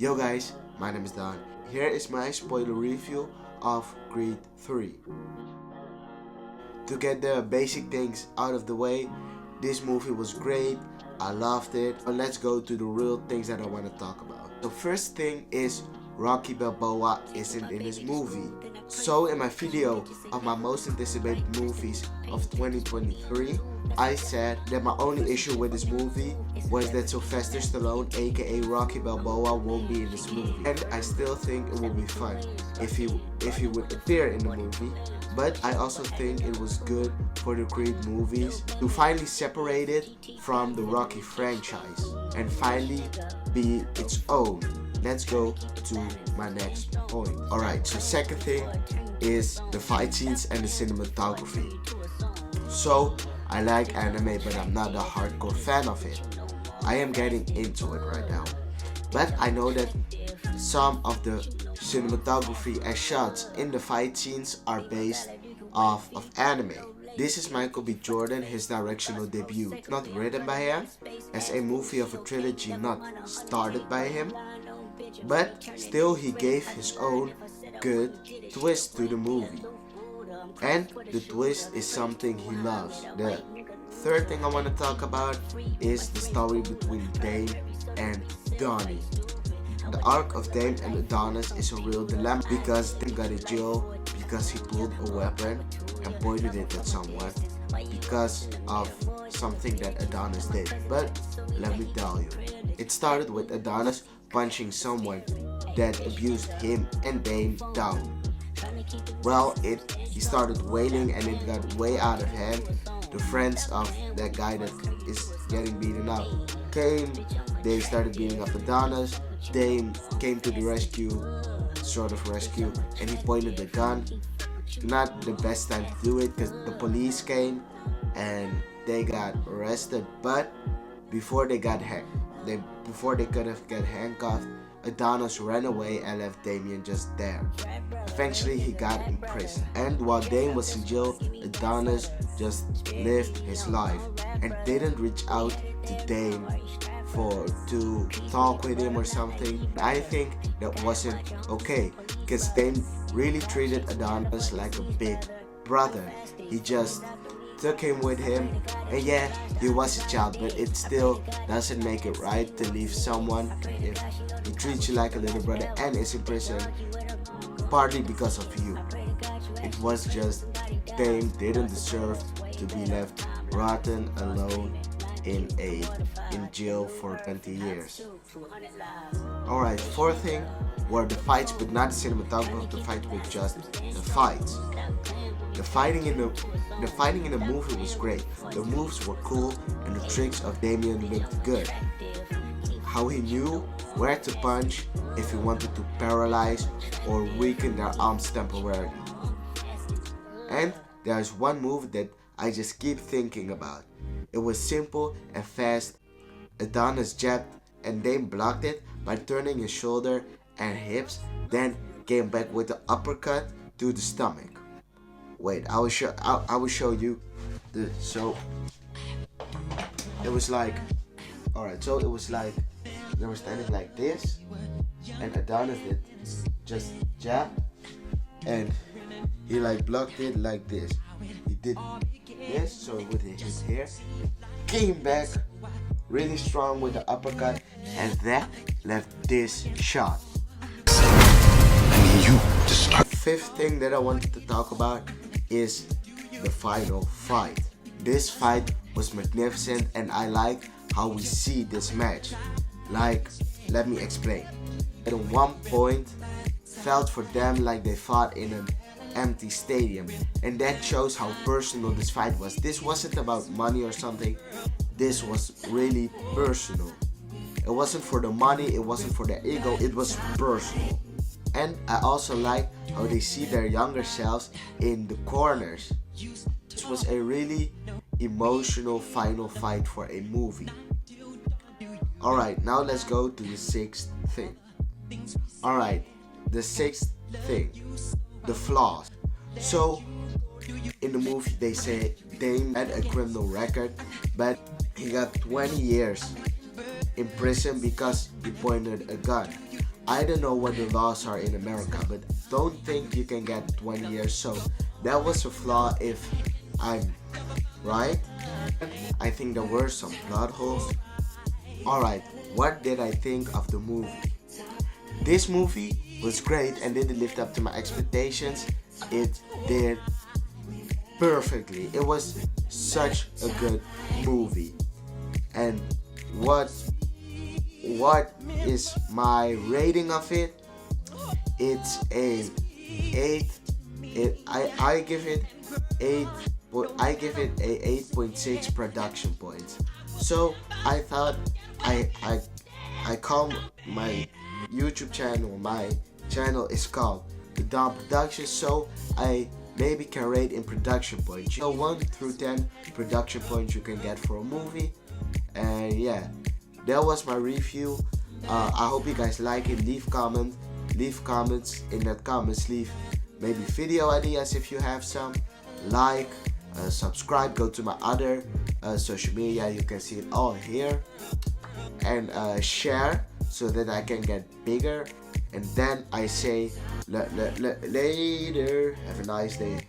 Yo guys, my name is Don. Here is my spoiler review of Creed 3. To get the basic things out of the way, this movie was great, I loved it, but let's go to the real things that I want to talk about. The first thing is Rocky Balboa isn't in this movie. So in my video of my most anticipated movies of 2023, I said that my only issue with this movie was that Sylvester Stallone, aka Rocky Balboa, won't be in this movie. And I still think it will be fun if he would appear in the movie. But I also think it was good for the Creed movies to finally separate it from the Rocky franchise and finally be its own. Let's go to my next point. Alright, so second thing is the fight scenes and the cinematography. So, I like anime, but I'm not a hardcore fan of it. I am getting into it right now. But I know that some of the cinematography and shots in the fight scenes are based off of anime. This is Michael B. Jordan, his directional debut, not written by him, as a movie of a trilogy not started by him, but still he gave his own good twist to the movie. And the twist is something he loves. The third thing I want to talk about is the story between Dame and Donnie. The arc of Dame and Adonis is a real dilemma because Dame got in jail because he pulled a weapon and pointed it at someone because of something that Adonis did. But let me tell you, it started with Adonis punching someone that abused him and Dame down. Well, he started wailing and it got way out of hand. The friends of that guy that is getting beaten up came, they started beating up Adonis. Dame came to the rescue, sort of rescue, and he pointed the gun. Not the best time to do it because the police came and they got arrested, but before they could have got handcuffed, Adonis ran away and left Damien just there. Eventually he got in prison, and while Dame was in jail, Adonis just lived his life and didn't reach out to Dame to talk with him or something. I think that wasn't okay because Dame really treated Adonis like a big brother. He just took him with him, and yeah, he was a child, but it still doesn't make it right to leave someone if he treats you like a little brother and is in prison partly because of you. It was just Dame didn't deserve to be left rotten alone in jail for 20 years. Alright, fourth thing were the fights, but not the cinematography of the fight, but just the fights. The fighting in the movie was great. The moves were cool and the tricks of Damien looked good. How he knew where to punch if he wanted to paralyze or weaken their arms temporarily. And there's one move that I just keep thinking about. It was simple and fast. Adonis jabbed and Dame blocked it by turning his shoulder and hips, then came back with the uppercut to the stomach. Wait, I will show you this. So it was like, alright, so it was like they were standing like this, and Adonis did just jab, and he like blocked it like this. He did this, so it would hit his hair, came back really strong with the uppercut, and that left this shot. Fifth thing that I wanted to talk about is the final fight. This fight was magnificent and I like how we see this match. Like, let me explain. At one point, felt for them like they fought in an empty stadium, and that shows how personal this fight was. This wasn't about money or something. This was really personal. It wasn't for the money, it wasn't for the ego, it was personal. And I also like how they see their younger selves in the corners. This was a really emotional final fight for a movie. Alright, now let's go to the sixth thing. Alright, the sixth thing, the flaws. So, in the movie they say Dame had a criminal record, but he got 20 years in prison because he pointed a gun. I don't know what the laws are in America, but don't think you can get 20 years. So that was a flaw if I'm right. I think there were some plot holes. Alright, what did I think of the movie? This movie was great and didn't live up to my expectations. It did perfectly. It was such a good movie. And what is my rating of it? It's a 8. I give it 8. I give it a 8.6 production points. So I thought I call my YouTube channel. My channel is called TheDonproductions. So I maybe can rate in production points. 1 through 10 production points you can get for a movie. And yeah, that was my review. I hope you guys like it. Leave comments in the comments. Leave maybe video ideas if you have some. Like, subscribe, go to my other social media, you can see it all here. And share so that I can get bigger. And then I say later. Have a nice day.